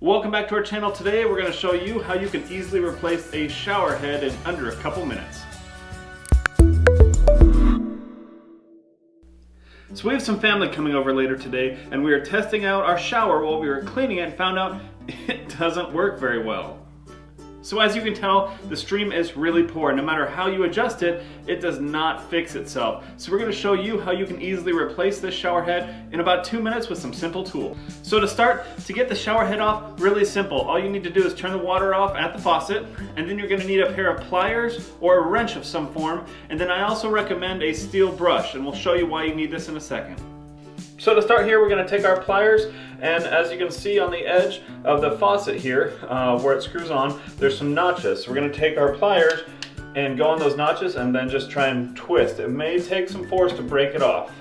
Welcome back to our channel. Today we're going to show you how you can easily replace a shower head in under a couple minutes. So we have some family coming over later today and we are testing out our shower while we were cleaning it and found out it doesn't work very well. So as you can tell, the stream is really poor. No matter how you adjust it, it does not fix itself. So we're going to show you how you can easily replace this shower head in about 2 minutes with some simple tools. So to start, to get the shower head off, really simple. All you need to do is turn the water off at the faucet, and then you're going to need a pair of pliers or a wrench of some form. And then I also recommend a steel brush, and we'll show you why you need this in a second. So to start here, we're going to take our pliers, and as you can see on the edge of the faucet here, where it screws on, there's some notches. So we're going to take our pliers and go on those notches and then just try and twist. It may take some force to break it off.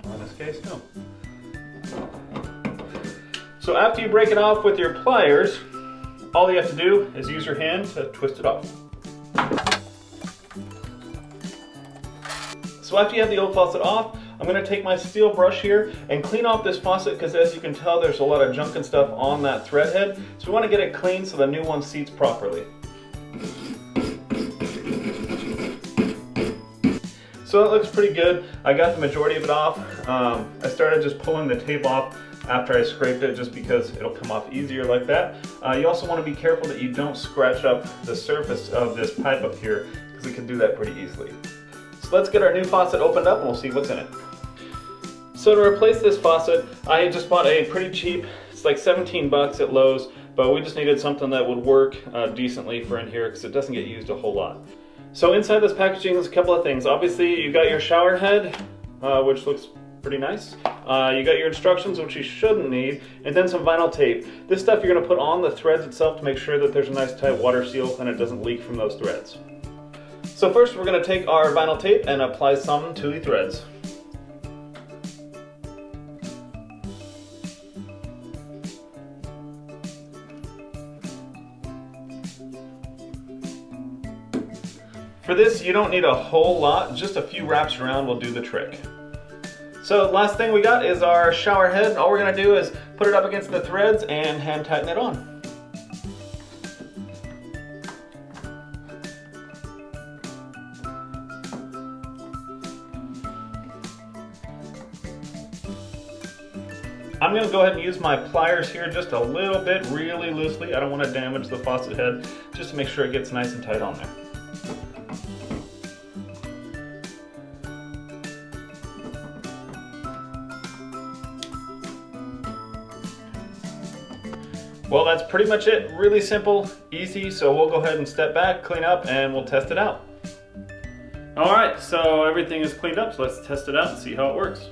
In this case, no. So after you break it off with your pliers, all you have to do is use your hand to twist it off. So after you have the old faucet off, I'm going to take my steel brush here and clean off this faucet because as you can tell there's a lot of junk and stuff on that thread head. So we want to get it clean so the new one seats properly. So it looks pretty good. I got the majority of it off. I started just pulling the tape off after I scraped it just because it'll come off easier like that. You also want to be careful that you don't scratch up the surface of this pipe up here because it can do that pretty easily. So let's get our new faucet opened up and we'll see what's in it. So to replace this faucet, I just bought a pretty cheap, it's like 17 bucks at Lowe's, but we just needed something that would work decently for in here because it doesn't get used a whole lot. So inside this packaging there's a couple of things. Obviously you got your shower head, which looks pretty nice. You got your instructions, which you shouldn't need, and then some vinyl tape. This stuff you're going to put on the threads itself to make sure that there's a nice tight water seal and it doesn't leak from those threads. So first we're going to take our vinyl tape and apply some to the threads. For this you don't need a whole lot, just a few wraps around will do the trick. So last thing we got is our shower head. All we're going to do is put it up against the threads and hand tighten it on. I'm going to go ahead and use my pliers here just a little bit, really loosely. I don't want to damage the faucet head, just to make sure it gets nice and tight on there. Well, that's pretty much it. Really simple, easy, so we'll go ahead and step back, clean up, and we'll test it out. Alright, so everything is cleaned up, so let's test it out and see how it works.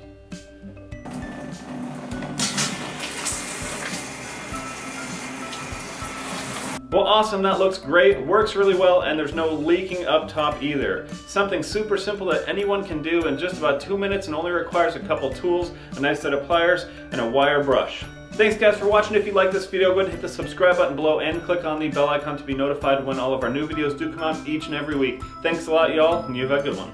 Well, awesome, that looks great, works really well, and there's no leaking up top either. Something super simple that anyone can do in just about 2 minutes and only requires a couple tools, a nice set of pliers, and a wire brush. Thanks guys for watching. If you like this video, go ahead and hit the subscribe button below and click on the bell icon to be notified when all of our new videos do come out each and every week. Thanks a lot y'all, and you have a good one.